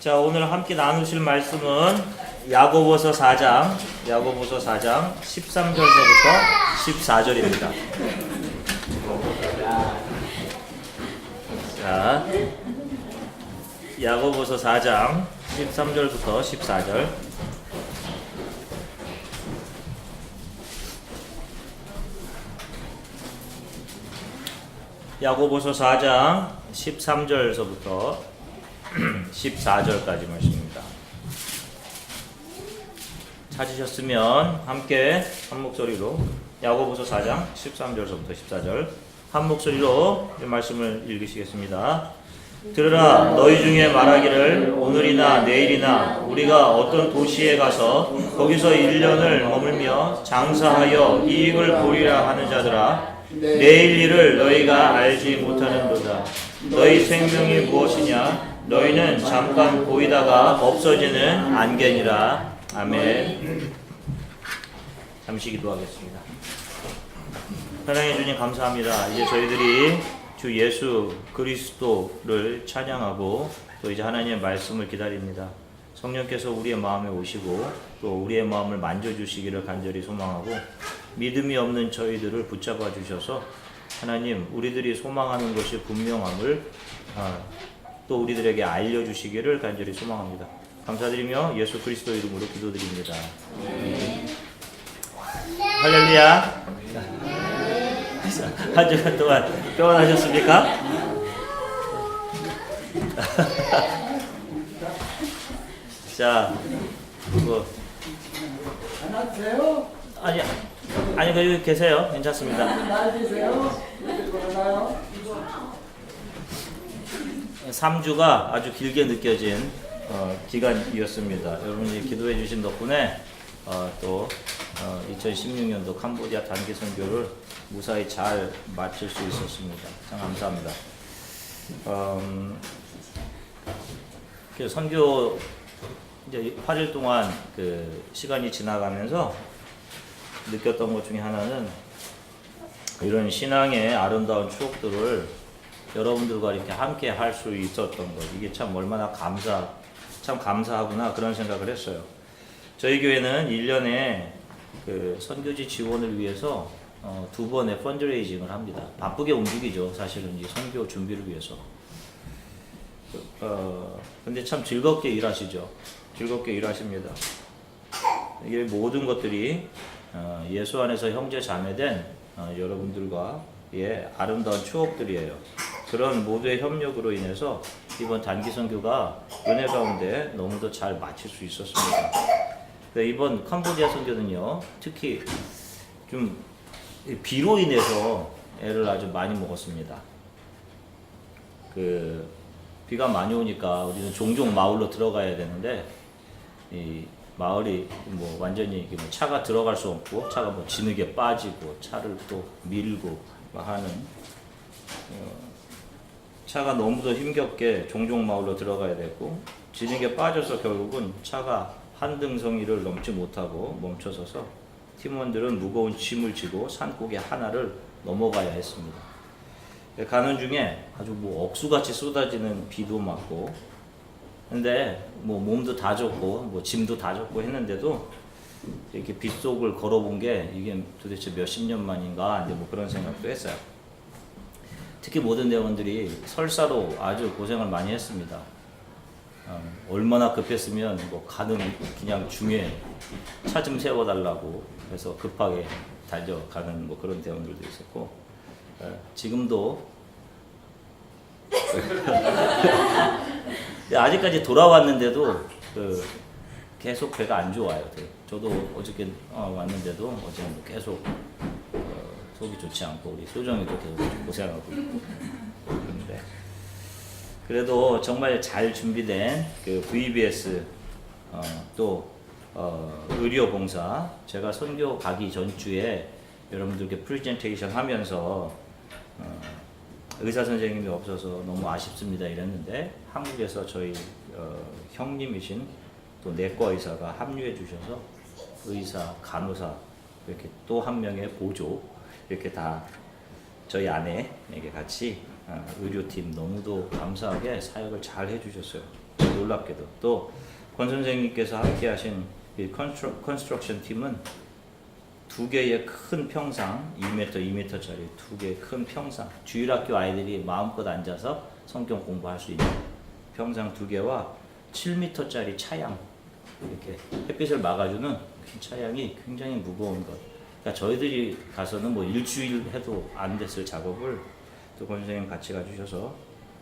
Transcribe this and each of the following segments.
자, 오늘 함께 나누실 말씀은 야고보서 4장 13절서부터 14절입니다. 자, 야고보서 4장 13절부터 14절. 야고보서 4장 13절서부터 14절까지 말씀입니다. 찾으셨으면 함께 한 목소리로 야고보서 4장 13절서부터 14절 한 목소리로 이 말씀을 읽으시겠습니다. 들으라, 너희 중에 말하기를 오늘이나 내일이나 우리가 어떤 도시에 가서 거기서 1년을 머물며 장사하여 이익을 보리라 하는 자들아, 내일 일을 너희가 알지 못하는도다. 너희 생명이 무엇이냐? 너희는 잠깐 보이다가 없어지는 안개니라. 아멘. 잠시 기도하겠습니다. 사랑해 주님 감사합니다. 이제 저희들이 주 예수 그리스도를 찬양하고 또 이제 하나님의 말씀을 기다립니다. 성령께서 우리의 마음에 오시고 또 우리의 마음을 만져주시기를 간절히 소망하고, 믿음이 없는 저희들을 붙잡아 주셔서 하나님 우리들이 소망하는 것이 분명함을 또 우리들에게 알려주시기를 간절히 소망합니다. 감사드리며 예수 그리스도 이름으로 기도드립니다. 할렐루야. 한 주간 동안 평안하셨습니까? 자, 안녕하세요. 아니 여기 계세요. 괜찮습니다. 잘 계세요. 3주가 아주 길게 느껴진 기간이었습니다. 여러분이 기도해 주신 덕분에 또 2016년도 캄보디아 단기 선교를 무사히 잘 마칠 수 있었습니다. 참 감사합니다. 선교 이제 8일 동안 그 시간이 지나가면서 느꼈던 것 중에 하나는 이런 신앙의 아름다운 추억들을 여러분들과 이렇게 함께 할 수 있었던 것, 이게 참 얼마나 감사하구나 그런 생각을 했어요. 저희 교회는 1년에 그 선교지 지원을 위해서 2번의 펀드레이징을 합니다. 바쁘게 움직이죠. 사실은 이 선교 준비를 위해서. 근데 참 즐겁게 일하시죠. 즐겁게 일하십니다. 이게 모든 것들이 예수 안에서 형제 자매된 여러분들과의 아름다운 추억들이에요. 그런 모두의 협력으로 인해서 이번 단기 선교가 은혜 가운데 너무도 잘 마칠 수 있었습니다. 이번 캄보디아 선교는요, 특히 좀 비로 인해서 애를 아주 많이 먹었습니다. 비가 많이 오니까 우리는 종종 마을로 들어가야 되는데, 이 마을이 완전히 차가 들어갈 수 없고, 차가 진흙에 빠지고, 차를 또 밀고 하는, 차가 너무도 힘겹게 종종 마을로 들어가야 되고, 진흙에 빠져서 결국은 차가 한등성이를 넘지 못하고 멈춰서서 팀원들은 무거운 짐을 지고 산고개 하나를 넘어가야 했습니다. 가는 중에 아주 억수같이 쏟아지는 비도 맞고, 근데 몸도 다 젖고 짐도 다 젖고 했는데도 이렇게 빗속을 걸어본 게 이게 도대체 몇십 년 만인가 그런 생각도 했어요. 특히 모든 대원들이 설사로 아주 고생을 많이 했습니다. 얼마나 급했으면 가는 그냥 중에 차 좀 세워달라고 해서 급하게 달려가는 그런 대원들도 있었고, 지금도 아직까지 돌아왔는데도 계속 배가 안 좋아요. 저도 어저께 왔는데도 어제는 계속 속이 좋지 않고, 우리 소정이도 계속 고생하고 있고 그런데, 그래도 정말 잘 준비된 VBS 또 의료 봉사, 제가 선교 가기 전주에 여러분들께 프레젠테이션 하면서 의사 선생님이 없어서 너무 아쉽습니다 이랬는데, 한국에서 저희 형님이신 또 내과 의사가 합류해 주셔서 의사, 간호사 이렇게 또 한 명의 보조 이렇게 다 저희 아내에게 같이 의료팀 너무도 감사하게 사역을 잘 해주셨어요. 놀랍게도 또 권 선생님께서 함께 하신 이 컨스트럭션 팀은 2개의 큰 평상, 2m, 2m짜리 2개의 큰 평상, 주일학교 아이들이 마음껏 앉아서 성경 공부할 수 있는 평상 2개와 7m짜리 차양, 이렇게 햇빛을 막아주는 큰 차양이 굉장히 무거운 것. 그러니까 저희들이 가서는 뭐 일주일 해도 안 됐을 작업을 또 권 선생님 같이 가주셔서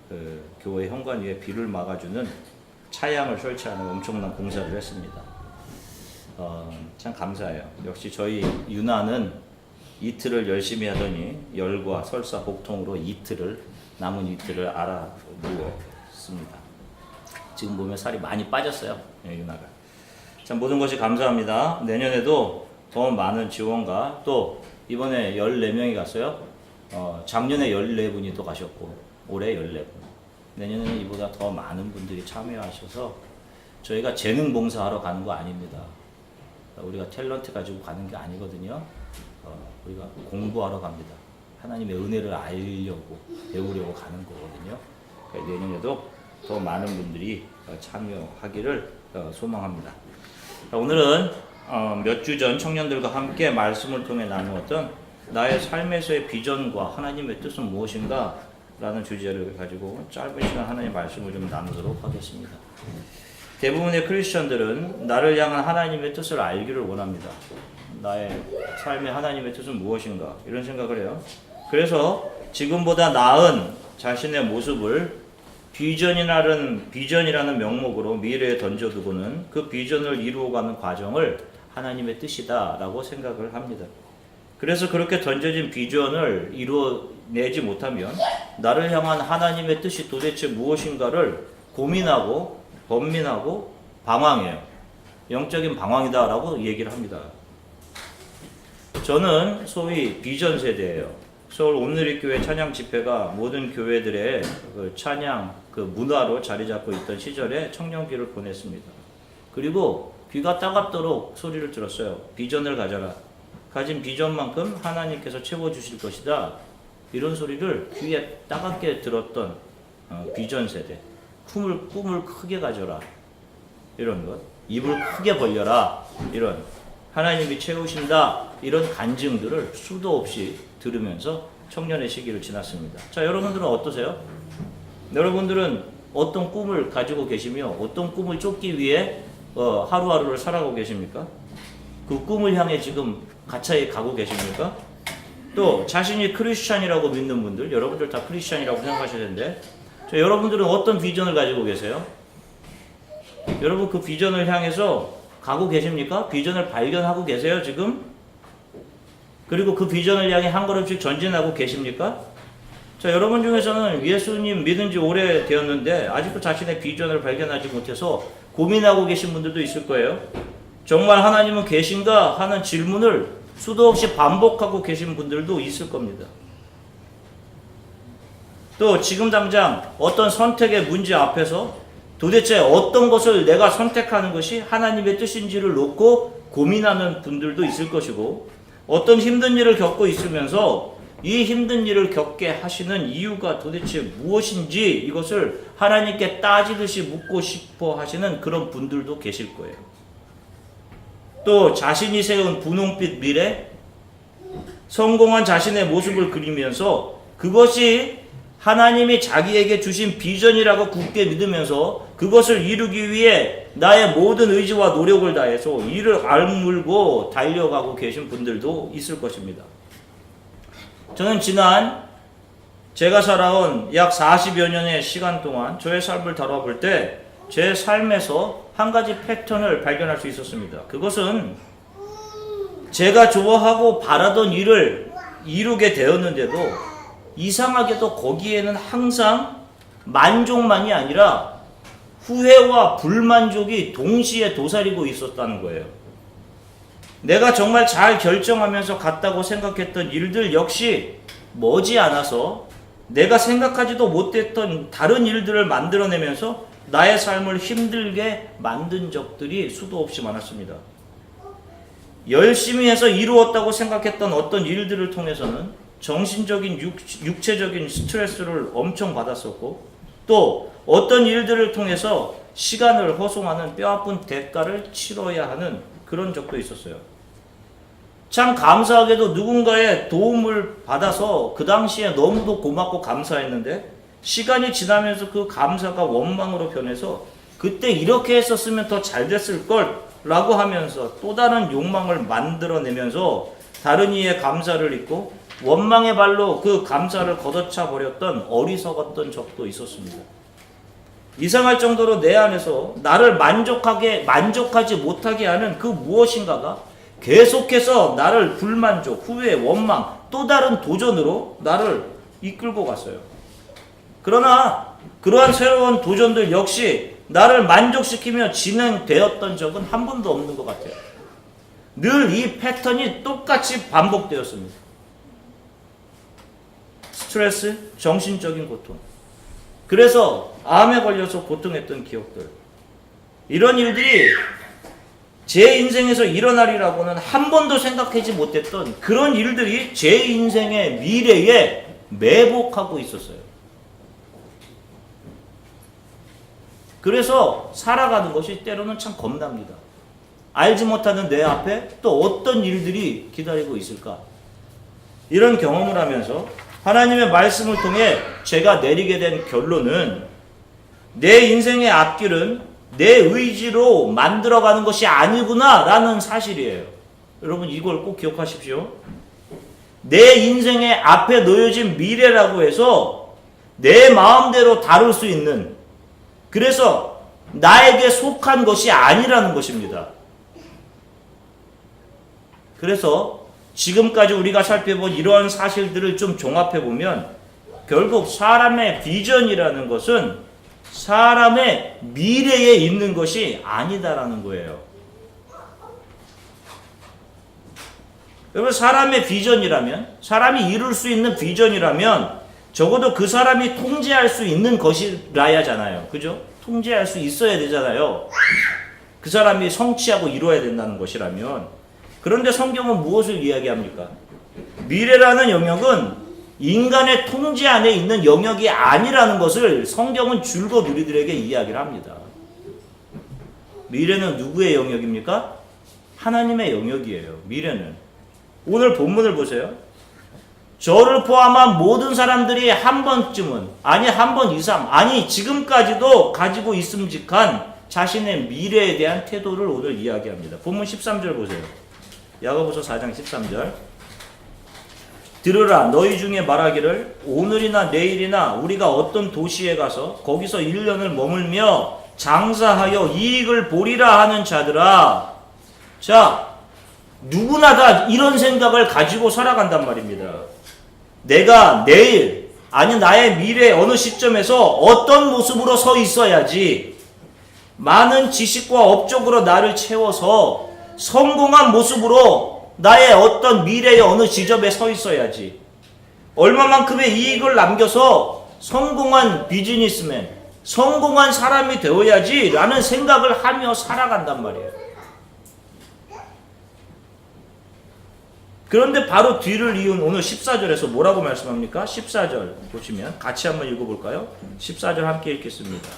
그 교회 현관 위에 비를 막아주는 차양을 설치하는 엄청난 공사를 했습니다. 참 감사해요. 역시 저희 유나는 이틀을 열심히 하더니 열과 설사 복통으로 남은 이틀을 알아누웠습니다. 지금 보면 살이 많이 빠졌어요. 유나가. 참 모든 것이 감사합니다. 내년에도 더 많은 지원과 또 이번에 14명이 갔어요. 작년에 14분이 또 가셨고 올해 14분. 내년에는 이보다 더 많은 분들이 참여하셔서 저희가 재능 봉사하러 가는 거 아닙니다. 우리가 탤런트 가지고 가는 게 아니거든요. 우리가 공부하러 갑니다. 하나님의 은혜를 알려고 배우려고 가는 거거든요. 그러니까 내년에도 더 많은 분들이 참여하기를 소망합니다. 오늘은 몇 주 전 청년들과 함께 말씀을 통해 나누었던 나의 삶에서의 비전과 하나님의 뜻은 무엇인가 라는 주제를 가지고 짧은 시간 하나님의 말씀을 좀 나누도록 하겠습니다. 대부분의 크리스천들은 나를 향한 하나님의 뜻을 알기를 원합니다. 나의 삶의 하나님의 뜻은 무엇인가 이런 생각을 해요. 그래서 지금보다 나은 자신의 모습을 비전이라는 명목으로 미래에 던져두고는 그 비전을 이루어가는 과정을 하나님의 뜻이다 라고 생각을 합니다. 그래서 그렇게 던져진 비전을 이루어내지 못하면 나를 향한 하나님의 뜻이 도대체 무엇인가를 고민하고 번민하고 방황해요. 영적인 방황이다라고 얘기를 합니다. 저는 소위 비전 세대예요. 서울 온누리교회 찬양 집회가 모든 교회들의 그 찬양 그 문화로 자리 잡고 있던 시절에 청년기를 보냈습니다. 그리고 귀가 따갑도록 소리를 들었어요. 비전을 가져라. 가진 비전만큼 하나님께서 채워주실 것이다. 이런 소리를 귀에 따갑게 들었던 비전 세대. 꿈을 크게 가져라. 이런 것. 입을 크게 벌려라. 이런. 하나님이 채우신다. 이런 간증들을 수도 없이 들으면서 청년의 시기를 지났습니다. 자, 여러분들은 어떠세요? 여러분들은 어떤 꿈을 가지고 계시며 어떤 꿈을 쫓기 위해 하루하루를 살아가고 계십니까? 그 꿈을 향해 지금 가차에 가고 계십니까? 또 자신이 크리스찬이라고 믿는 분들, 여러분들 다 크리스찬이라고 생각하셔야 되는데 여러분들은 어떤 비전을 가지고 계세요? 여러분 그 비전을 향해서 가고 계십니까? 비전을 발견하고 계세요 지금? 그리고 그 비전을 향해 한 걸음씩 전진하고 계십니까? 자, 여러분 중에서는 예수님 믿은 지 오래되었는데 아직도 자신의 비전을 발견하지 못해서 고민하고 계신 분들도 있을 거예요. 정말 하나님은 계신가 하는 질문을 수도 없이 반복하고 계신 분들도 있을 겁니다. 또 지금 당장 어떤 선택의 문제 앞에서 도대체 어떤 것을 내가 선택하는 것이 하나님의 뜻인지를 놓고 고민하는 분들도 있을 것이고, 어떤 힘든 일을 겪고 있으면서 이 힘든 일을 겪게 하시는 이유가 도대체 무엇인지 이것을 하나님께 따지듯이 묻고 싶어 하시는 그런 분들도 계실 거예요. 또 자신이 세운 분홍빛 미래, 성공한 자신의 모습을 그리면서 그것이 하나님이 자기에게 주신 비전이라고 굳게 믿으면서 그것을 이루기 위해 나의 모든 의지와 노력을 다해서 이를 악물고 달려가고 계신 분들도 있을 것입니다. 저는 지난 제가 살아온 약 40여 년의 시간 동안 저의 삶을 다뤄볼 때 제 삶에서 한 가지 패턴을 발견할 수 있었습니다. 그것은 제가 좋아하고 바라던 일을 이루게 되었는데도 이상하게도 거기에는 항상 만족만이 아니라 후회와 불만족이 동시에 도사리고 있었다는 거예요. 내가 정말 잘 결정하면서 갔다고 생각했던 일들 역시 머지않아서 내가 생각하지도 못했던 다른 일들을 만들어내면서 나의 삶을 힘들게 만든 적들이 수도 없이 많았습니다. 열심히 해서 이루었다고 생각했던 어떤 일들을 통해서는 정신적인 육체적인 스트레스를 엄청 받았었고, 또 어떤 일들을 통해서 시간을 허송하는 뼈아픈 대가를 치러야 하는 그런 적도 있었어요. 참 감사하게도 누군가의 도움을 받아서 그 당시에 너무도 고맙고 감사했는데 시간이 지나면서 그 감사가 원망으로 변해서 그때 이렇게 했었으면 더 잘 됐을 걸 라고 하면서 또 다른 욕망을 만들어내면서 다른 이의 감사를 잊고 원망의 발로 그 감사를 걷어차 버렸던 어리석었던 적도 있었습니다. 이상할 정도로 내 안에서 나를 만족하지 못하게 하는 그 무엇인가가 계속해서 나를 불만족, 후회, 원망, 또 다른 도전으로 나를 이끌고 갔어요. 그러나 그러한 새로운 도전들 역시 나를 만족시키며 진행되었던 적은 한 번도 없는 것 같아요. 늘 이 패턴이 똑같이 반복되었습니다. 스트레스, 정신적인 고통. 그래서 암에 걸려서 고통했던 기억들. 이런 일들이 제 인생에서 일어나리라고는 한 번도 생각하지 못했던 그런 일들이 제 인생의 미래에 매복하고 있었어요. 그래서 살아가는 것이 때로는 참 겁납니다. 알지 못하는 내 앞에 또 어떤 일들이 기다리고 있을까? 이런 경험을 하면서 하나님의 말씀을 통해 제가 내리게 된 결론은 내 인생의 앞길은 내 의지로 만들어가는 것이 아니구나 라는 사실이에요. 여러분 이걸 꼭 기억하십시오. 내 인생의 앞에 놓여진 미래라고 해서 내 마음대로 다룰 수 있는, 그래서 나에게 속한 것이 아니라는 것입니다. 그래서 지금까지 우리가 살펴본 이러한 사실들을 좀 종합해보면 결국 사람의 비전이라는 것은 사람의 미래에 있는 것이 아니다라는 거예요. 여러분 사람의 비전이라면, 사람이 이룰 수 있는 비전이라면 적어도 그 사람이 통제할 수 있는 것이라야잖아요. 그죠? 통제할 수 있어야 되잖아요. 그 사람이 성취하고 이루어야 된다는 것이라면. 그런데 성경은 무엇을 이야기합니까? 미래라는 영역은 인간의 통제 안에 있는 영역이 아니라는 것을 성경은 줄곧 우리들에게 이야기를 합니다. 미래는 누구의 영역입니까? 하나님의 영역이에요. 미래는. 오늘 본문을 보세요. 저를 포함한 모든 사람들이 한 번쯤은, 아니 한 번 이상, 아니 지금까지도 가지고 있음직한 자신의 미래에 대한 태도를 오늘 이야기합니다. 본문 13절 보세요. 야고보서 4장 13절. 들으라, 너희 중에 말하기를 오늘이나 내일이나 우리가 어떤 도시에 가서 거기서 1년을 머물며 장사하여 이익을 보리라 하는 자들아. 자, 누구나 다 이런 생각을 가지고 살아간단 말입니다. 내가 내일, 아니 나의 미래 어느 시점에서 어떤 모습으로 서 있어야지, 많은 지식과 업적으로 나를 채워서 성공한 모습으로 나의 어떤 미래의 어느 지점에 서 있어야지, 얼마만큼의 이익을 남겨서 성공한 비즈니스맨, 성공한 사람이 되어야지 라는 생각을 하며 살아간단 말이에요. 그런데 바로 뒤를 이은 오늘 14절에서 뭐라고 말씀합니까? 14절 보시면 같이 한번 읽어볼까요? 14절 함께 읽겠습니다.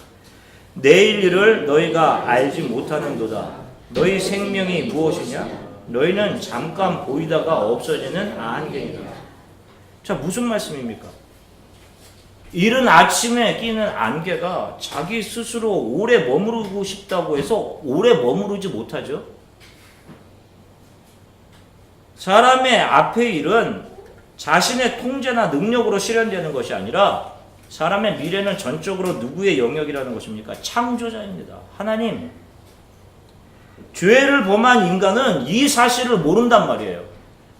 내일 일을 너희가 알지 못하는도다. 너희 생명이 무엇이냐? 너희는 잠깐 보이다가 없어지는 안개이다. 자, 무슨 말씀입니까? 이른 아침에 끼는 안개가 자기 스스로 오래 머무르고 싶다고 해서 오래 머무르지 못하죠. 사람의 앞의 일은 자신의 통제나 능력으로 실현되는 것이 아니라 사람의 미래는 전적으로 누구의 영역이라는 것입니까? 창조자입니다. 하나님. 죄를 범한 인간은 이 사실을 모른단 말이에요.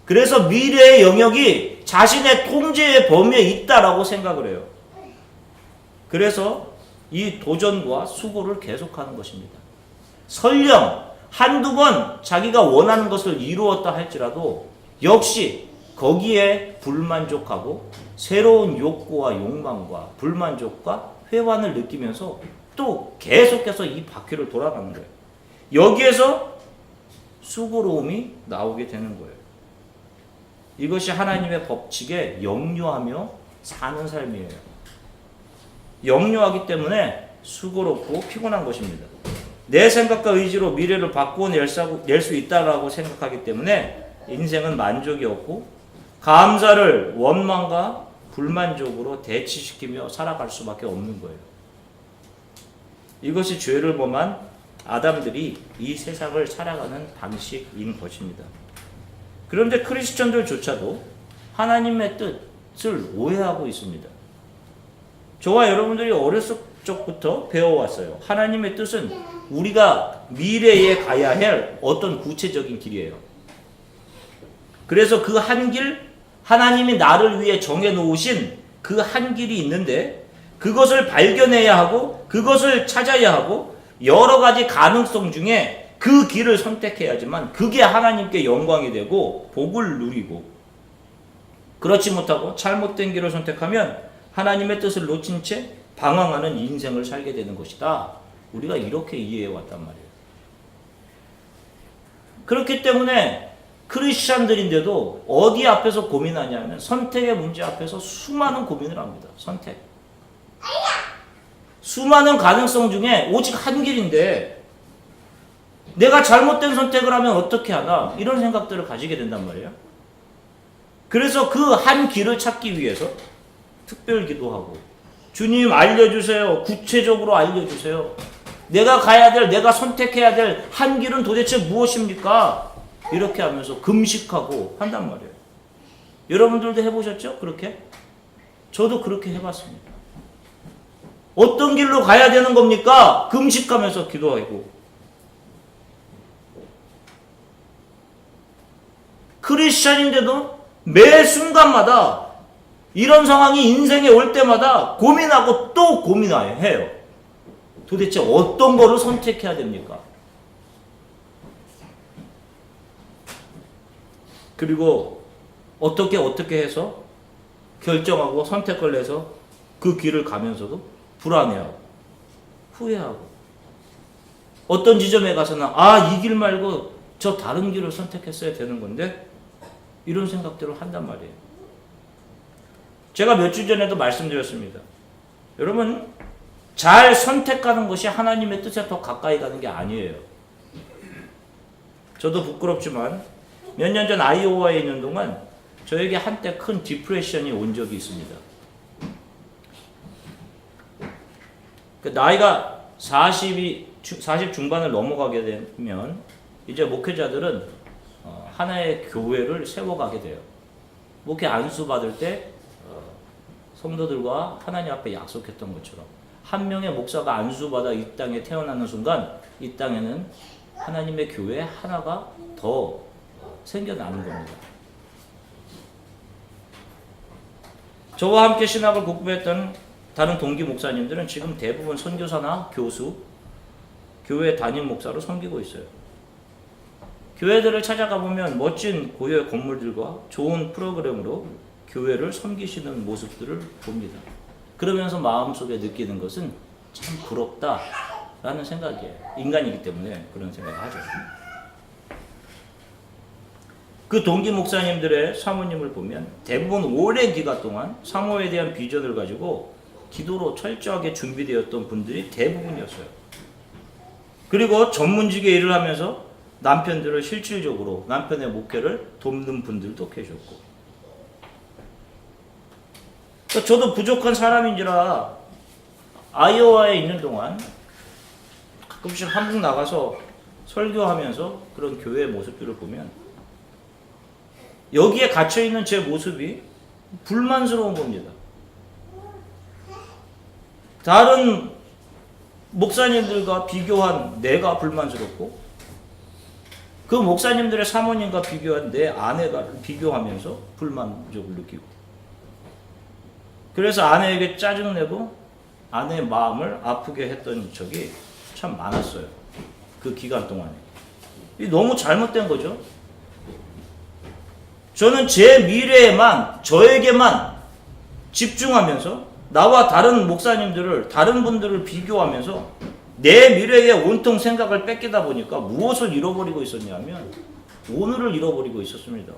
그래서 미래의 영역이 자신의 통제의 범위에 있다라고 생각을 해요. 그래서 이 도전과 수고를 계속하는 것입니다. 설령 한두 번 자기가 원하는 것을 이루었다 할지라도 역시 거기에 불만족하고 새로운 욕구와 욕망과 불만족과 회환을 느끼면서 또 계속해서 이 바퀴를 돌아가는 거예요. 여기에서 수고로움이 나오게 되는 거예요. 이것이 하나님의 법칙에 역류하며 사는 삶이에요. 역류하기 때문에 수고롭고 피곤한 것입니다. 내 생각과 의지로 미래를 바꾸어낼 수 있다라고 생각하기 때문에 인생은 만족이 없고 감사를 원망과 불만족으로 대치시키며 살아갈 수밖에 없는 거예요. 이것이 죄를 범한 아담들이 이 세상을 살아가는 방식인 것입니다. 그런데 크리스천들조차도 하나님의 뜻을 오해하고 있습니다. 저와 여러분들이 어렸을 적부터 배워왔어요. 하나님의 뜻은 우리가 미래에 가야 할 어떤 구체적인 길이에요. 그래서 그 한 길, 하나님이 나를 위해 정해놓으신 그 한 길이 있는데 그것을 발견해야 하고 그것을 찾아야 하고 여러 가지 가능성 중에 그 길을 선택해야지만 그게 하나님께 영광이 되고 복을 누리고, 그렇지 못하고 잘못된 길을 선택하면 하나님의 뜻을 놓친 채 방황하는 인생을 살게 되는 것이다. 우리가 이렇게 이해해 왔단 말이에요. 그렇기 때문에 크리스찬들인데도 어디 앞에서 고민하냐면 선택의 문제 앞에서 수많은 고민을 합니다. 선택. 수많은 가능성 중에 오직 한 길인데 내가 잘못된 선택을 하면 어떻게 하나, 이런 생각들을 가지게 된단 말이에요. 그래서 그 한 길을 찾기 위해서 특별 기도하고, 주님 알려주세요. 구체적으로 알려주세요. 내가 가야 될, 내가 선택해야 될 한 길은 도대체 무엇입니까? 이렇게 하면서 금식하고 한단 말이에요. 여러분들도 해보셨죠? 그렇게? 저도 그렇게 해봤습니다. 어떤 길로 가야 되는 겁니까? 금식하면서 기도하고. 크리스찬인데도 매 순간마다 이런 상황이 인생에 올 때마다 고민하고 또 고민해요. 도대체 어떤 거를 선택해야 됩니까? 그리고 어떻게 해서 결정하고 선택을 해서 그 길을 가면서도 불안해하고 후회하고, 어떤 지점에 가서는 이 길 말고 저 다른 길을 선택했어야 되는 건데, 이런 생각들을 한단 말이에요. 제가 몇 주 전에도 말씀드렸습니다. 여러분, 잘 선택하는 것이 하나님의 뜻에 더 가까이 가는 게 아니에요. 저도 부끄럽지만 몇 년 전 아이오와에 있는 동안 저에게 한때 큰 디프레션이 온 적이 있습니다. 나이가 40 중반을 넘어가게 되면 이제 목회자들은 하나의 교회를 세워가게 돼요. 목회 안수 받을 때 성도들과 하나님 앞에 약속했던 것처럼 한 명의 목사가 안수받아 이 땅에 태어나는 순간 이 땅에는 하나님의 교회 하나가 더 생겨나는 겁니다. 저와 함께 신학을 공부했던 다른 동기 목사님들은 지금 대부분 선교사나 교수, 교회 담임 목사로 섬기고 있어요. 교회들을 찾아가 보면 멋진 고유의 건물들과 좋은 프로그램으로 교회를 섬기시는 모습들을 봅니다. 그러면서 마음속에 느끼는 것은 참 부럽다라는 생각이에요. 인간이기 때문에 그런 생각을 하죠. 그 동기 목사님들의 사모님을 보면 대부분 오랜 기간 동안 사모에 대한 비전을 가지고 기도로 철저하게 준비되었던 분들이 대부분이었어요. 그리고 전문직의 일을 하면서 남편들을 실질적으로 남편의 목회를 돕는 분들도 계셨고, 저도 부족한 사람인지라 아이오와에 있는 동안 가끔씩 한국 나가서 설교하면서 그런 교회의 모습들을 보면 여기에 갇혀있는 제 모습이 불만스러운 겁니다. 다른 목사님들과 비교한 내가 불만스럽고, 그 목사님들의 사모님과 비교한 내 아내가 비교하면서 불만족을 느끼고, 그래서 아내에게 짜증내고 아내의 마음을 아프게 했던 적이 참 많았어요. 그 기간 동안에. 이게 너무 잘못된 거죠. 저는 제 미래에만, 저에게만 집중하면서 나와 다른 목사님들을, 다른 분들을 비교하면서 내 미래에 온통 생각을 뺏기다 보니까 무엇을 잃어버리고 있었냐면 오늘을 잃어버리고 있었습니다.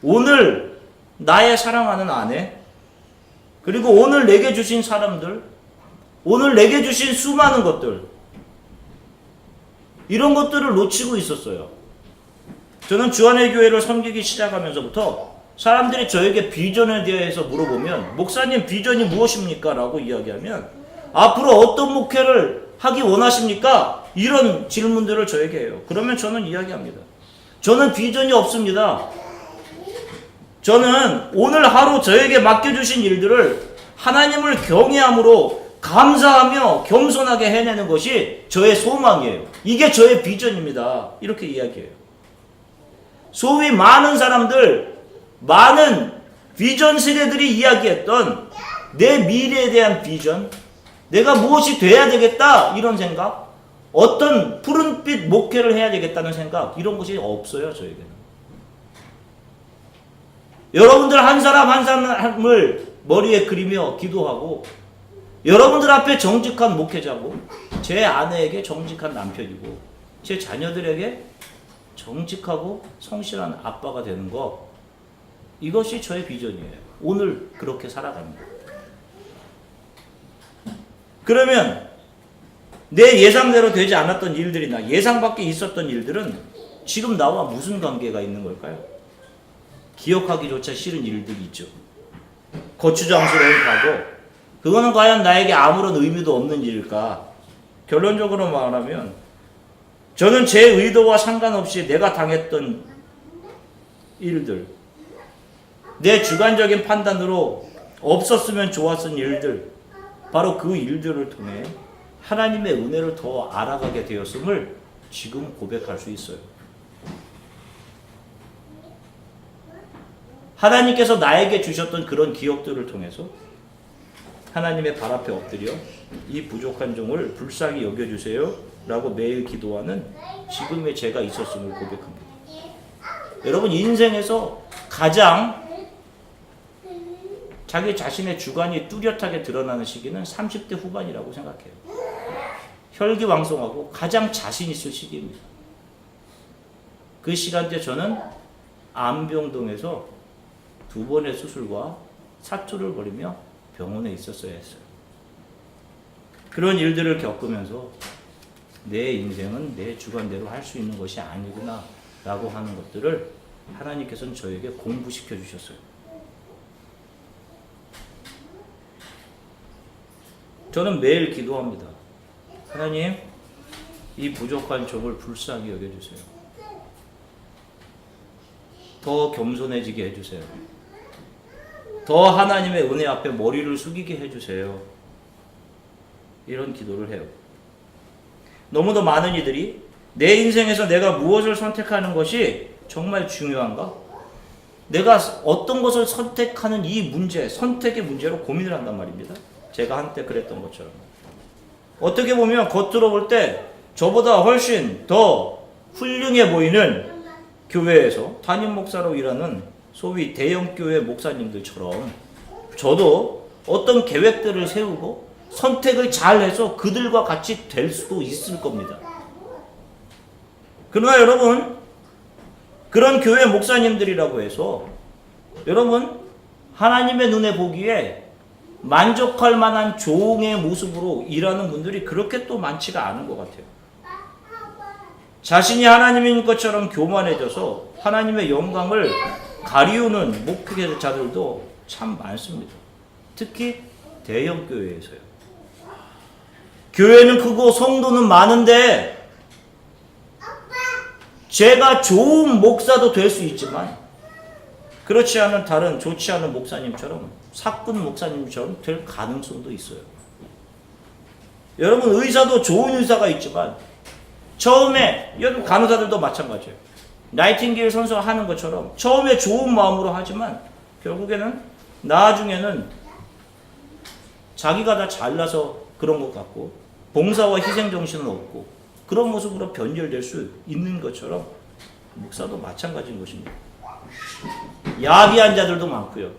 오늘 나의 사랑하는 아내, 그리고 오늘 내게 주신 사람들, 오늘 내게 주신 수많은 것들, 이런 것들을 놓치고 있었어요. 저는 주안의 교회를 섬기기 시작하면서부터 사람들이 저에게 비전에 대해서 물어보면 목사님 비전이 무엇입니까? 라고 이야기하면 앞으로 어떤 목회를 하기 원하십니까? 이런 질문들을 저에게 해요. 그러면 저는 이야기합니다. 저는 비전이 없습니다. 저는 오늘 하루 저에게 맡겨주신 일들을 하나님을 경외함으로 감사하며 겸손하게 해내는 것이 저의 소망이에요. 이게 저의 비전입니다. 이렇게 이야기해요. 소위 많은 사람들, 많은 비전 세대들이 이야기했던 내 미래에 대한 비전, 내가 무엇이 돼야 되겠다 이런 생각, 어떤 푸른빛 목회를 해야 되겠다는 생각, 이런 것이 없어요. 저에게는. 여러분들 한 사람 한 사람을 머리에 그리며 기도하고, 여러분들 앞에 정직한 목회자고, 제 아내에게 정직한 남편이고, 제 자녀들에게 정직하고 성실한 아빠가 되는 것, 이것이 저의 비전이에요. 오늘 그렇게 살아갑니다. 그러면 내 예상대로 되지 않았던 일들이나 예상 밖에 있었던 일들은 지금 나와 무슨 관계가 있는 걸까요? 기억하기조차 싫은 일들이 있죠. 거추장스러운 과거, 그거는 과연 나에게 아무런 의미도 없는 일일까? 결론적으로 말하면 저는 제 의도와 상관없이 내가 당했던 일들, 내 주관적인 판단으로 없었으면 좋았던 일들, 바로 그 일들을 통해 하나님의 은혜를 더 알아가게 되었음을 지금 고백할 수 있어요. 하나님께서 나에게 주셨던 그런 기억들을 통해서 하나님의 발 앞에 엎드려 이 부족한 종을 불쌍히 여겨주세요 라고 매일 기도하는 지금의 제가 있었음을 고백합니다. 여러분, 인생에서 가장 자기 자신의 주관이 뚜렷하게 드러나는 시기는 30대 후반이라고 생각해요. 혈기왕성하고 가장 자신 있을 시기입니다. 그 시간대 저는 안병동에서 2번의 수술과 사투를 벌이며 병원에 있었어야 했어요. 그런 일들을 겪으면서 내 인생은 내 주관대로 할 수 있는 것이 아니구나 라고 하는 것들을 하나님께서는 저에게 공부시켜 주셨어요. 저는 매일 기도합니다. 하나님, 이 부족한 종을 불쌍히 여겨주세요. 더 겸손해지게 해주세요. 더 하나님의 은혜 앞에 머리를 숙이게 해주세요. 이런 기도를 해요. 너무도 많은 이들이 내 인생에서 내가 무엇을 선택하는 것이 정말 중요한가? 내가 어떤 것을 선택하는 이 문제, 선택의 문제로 고민을 한단 말입니다. 제가 한때 그랬던 것처럼. 어떻게 보면 겉으로 볼 때 저보다 훨씬 더 훌륭해 보이는 교회에서 담임 목사로 일하는 소위 대형교회 목사님들처럼 저도 어떤 계획들을 세우고 선택을 잘 해서 그들과 같이 될 수도 있을 겁니다. 그러나 여러분, 그런 교회 목사님들이라고 해서 여러분, 하나님의 눈에 보기에 만족할 만한 종의 모습으로 일하는 분들이 그렇게 또 많지가 않은 것 같아요. 자신이 하나님인 것처럼 교만해져서 하나님의 영광을 가리우는 목회자들도 참 많습니다. 특히 대형교회에서요. 교회는 크고 성도는 많은데 제가 좋은 목사도 될 수 있지만 그렇지 않은 다른 좋지 않은 목사님처럼 사꾼 목사님처럼 될 가능성도 있어요. 여러분, 의사도 좋은 의사가 있지만 처음에, 여러분 간호사들도 마찬가지예요. 나이팅게일 선수가 하는 것처럼 처음에 좋은 마음으로 하지만 결국에는 나중에는 자기가 다 잘나서 그런 것 같고 봉사와 희생정신은 없고 그런 모습으로 변절될 수 있는 것처럼 목사도 마찬가지인 것입니다. 야비한 자들도 많고요.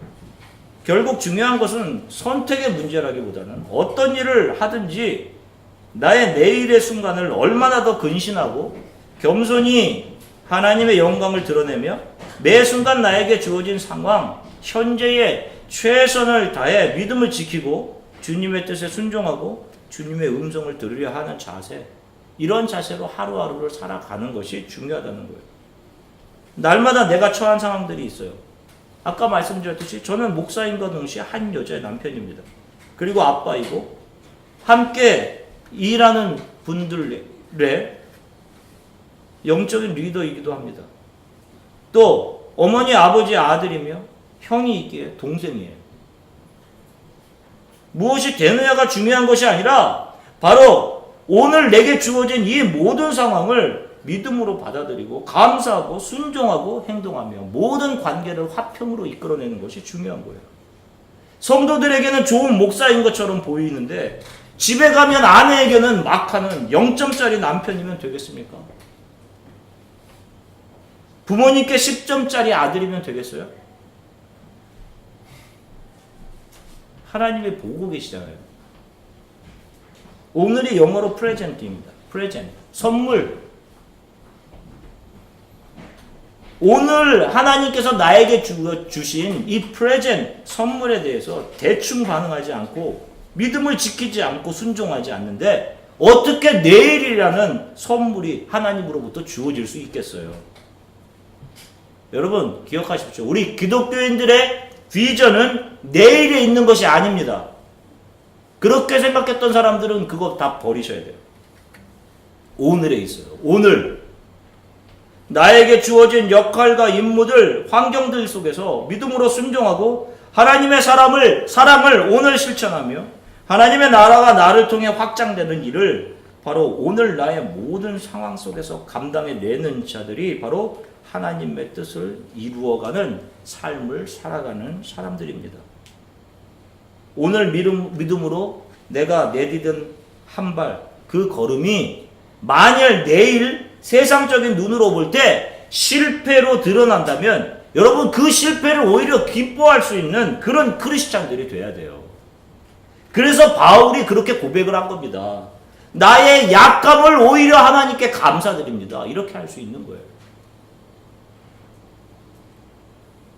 결국 중요한 것은 선택의 문제라기보다는 어떤 일을 하든지 나의 내일의 순간을 얼마나 더 근신하고 겸손히 하나님의 영광을 드러내며 매 순간 나에게 주어진 상황, 현재의 최선을 다해 믿음을 지키고 주님의 뜻에 순종하고 주님의 음성을 들으려 하는 자세, 이런 자세로 하루하루를 살아가는 것이 중요하다는 거예요. 날마다 내가 처한 상황들이 있어요. 아까 말씀드렸듯이 저는 목사인과 동시에 한 여자의 남편입니다. 그리고 아빠이고 함께 일하는 분들의 영적인 리더이기도 합니다. 또 어머니 아버지의 아들이며 형이 있기에 동생이에요. 무엇이 되느냐가 중요한 것이 아니라 바로 오늘 내게 주어진 이 모든 상황을 믿음으로 받아들이고 감사하고 순종하고 행동하며 모든 관계를 화평으로 이끌어내는 것이 중요한 거예요. 성도들에게는 좋은 목사인 것처럼 보이는데 집에 가면 아내에게는 막하는 0점짜리 남편이면 되겠습니까? 부모님께 10점짜리 아들이면 되겠어요? 하나님이 보고 계시잖아요. 오늘이 영어로 프레젠트입니다. 프레젠트, 선물. 오늘 하나님께서 나에게 주신 이 프레젠트, 선물에 대해서 대충 반응하지 않고 믿음을 지키지 않고 순종하지 않는데 어떻게 내일이라는 선물이 하나님으로부터 주어질 수 있겠어요? 여러분 기억하십시오. 우리 기독교인들의 비전은 내일에 있는 것이 아닙니다. 그렇게 생각했던 사람들은 그거 다 버리셔야 돼요. 오늘에 있어요. 오늘 나에게 주어진 역할과 임무들, 환경들 속에서 믿음으로 순종하고 하나님의 사랑을 오늘 실천하며 하나님의 나라가 나를 통해 확장되는 일을 바로 오늘 나의 모든 상황 속에서 감당해내는 자들이 바로 하나님의 뜻을 이루어가는 삶을 살아가는 사람들입니다. 오늘 믿음으로 내가 내디딘 한 발, 그 걸음이 만일 내일 세상적인 눈으로 볼 때 실패로 드러난다면 여러분 그 실패를 오히려 기뻐할 수 있는 그런 크리스찬들이 돼야 돼요. 그래서 바울이 그렇게 고백을 한 겁니다. 나의 약함을 오히려 하나님께 감사드립니다. 이렇게 할 수 있는 거예요.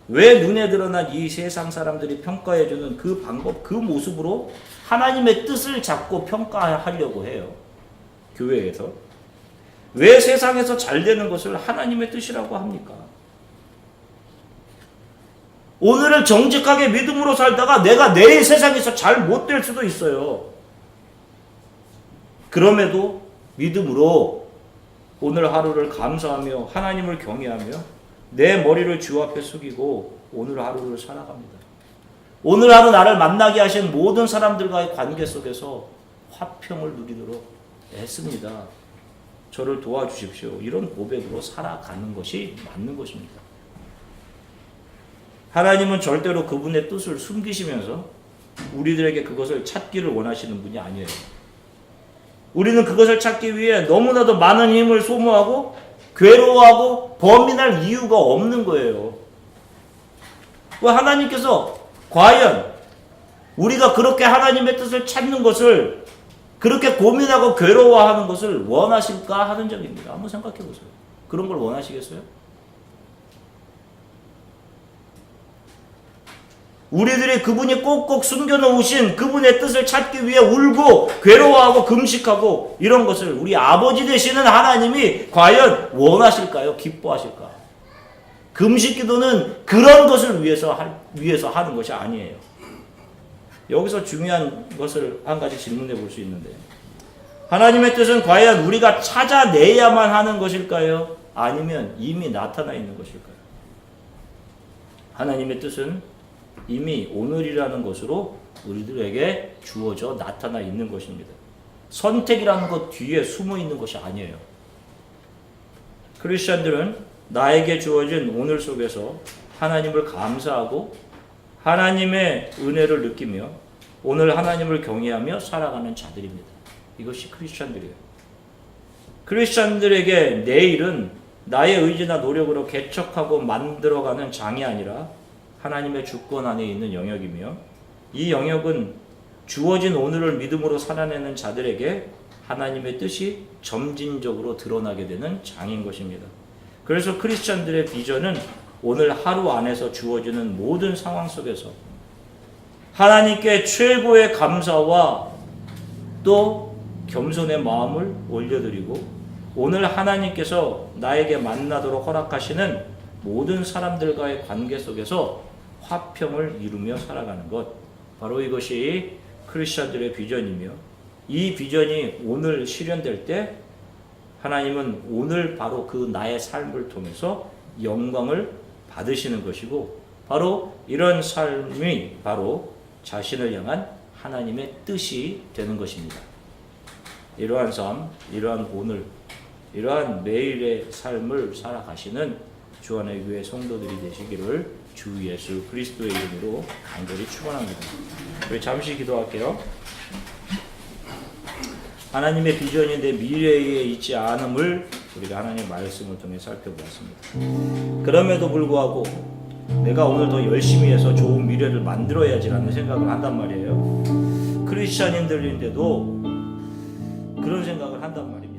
왜 눈에 드러난 이 세상 사람들이 평가해주는 그 방법, 그 모습으로 하나님의 뜻을 잡고 평가하려고 해요. 교회에서. 왜 세상에서 잘 되는 것을 하나님의 뜻이라고 합니까? 오늘을 정직하게 믿음으로 살다가 내가 내일 세상에서 잘 못 될 수도 있어요. 그럼에도 믿음으로 오늘 하루를 감사하며 하나님을 경외하며 내 머리를 주 앞에 숙이고 오늘 하루를 살아갑니다. 오늘 하루 나를 만나게 하신 모든 사람들과의 관계 속에서 화평을 누리도록 애씁니다. 저를 도와주십시오. 이런 고백으로 살아가는 것이 맞는 것입니다. 하나님은 절대로 그분의 뜻을 숨기시면서 우리들에게 그것을 찾기를 원하시는 분이 아니에요. 우리는 그것을 찾기 위해 너무나도 많은 힘을 소모하고 괴로워하고 범인할 이유가 없는 거예요. 왜 하나님께서 과연 우리가 그렇게 하나님의 뜻을 찾는 것을 그렇게 고민하고 괴로워하는 것을 원하실까 하는 점입니다. 한번 생각해 보세요. 그런 걸 원하시겠어요? 우리들이 그분이 꼭꼭 숨겨놓으신 그분의 뜻을 찾기 위해 울고 괴로워하고 금식하고 이런 것을 우리 아버지 되시는 하나님이 과연 원하실까요? 기뻐하실까? 금식 기도는 그런 것을 위해서 하는 것이 아니에요. 여기서 중요한 것을 한 가지 질문해 볼 수 있는데 하나님의 뜻은 과연 우리가 찾아내야만 하는 것일까요? 아니면 이미 나타나 있는 것일까요? 하나님의 뜻은 이미 오늘이라는 것으로 우리들에게 주어져 나타나 있는 것입니다. 선택이라는 것 뒤에 숨어 있는 것이 아니에요. 크리스천들은 나에게 주어진 오늘 속에서 하나님을 감사하고 하나님의 은혜를 느끼며 오늘 하나님을 경외하며 살아가는 자들입니다. 이것이 크리스천들이에요. 크리스천들에게 내일은 나의 의지나 노력으로 개척하고 만들어가는 장이 아니라 하나님의 주권 안에 있는 영역이며 이 영역은 주어진 오늘을 믿음으로 살아내는 자들에게 하나님의 뜻이 점진적으로 드러나게 되는 장인 것입니다. 그래서 크리스천들의 비전은 오늘 하루 안에서 주어지는 모든 상황 속에서 하나님께 최고의 감사와 또 겸손의 마음을 올려드리고 오늘 하나님께서 나에게 만나도록 허락하시는 모든 사람들과의 관계 속에서 화평을 이루며 살아가는 것, 바로 이것이 크리스천들의 비전이며, 이 비전이 오늘 실현될 때 하나님은 오늘 바로 그 나의 삶을 통해서 영광을 받으시는 것이고, 바로 이런 삶이 바로 자신을 향한 하나님의 뜻이 되는 것입니다. 이러한 삶, 이러한 오늘, 이러한 매일의 삶을 살아가시는 주안의 교회 성도들이 되시기를 주 예수 그리스도의 이름으로 간절히 축원합니다. 우리 잠시 기도할게요. 하나님의 비전이 내 미래에 있지 않음을 우리가 하나님의 말씀을 통해 살펴보았습니다. 그럼에도 불구하고 내가 오늘 더 열심히 해서 좋은 미래를 만들어야지라는 생각을 한단 말이에요. 크리스찬인들인데도 그런 생각을 한단 말입니다.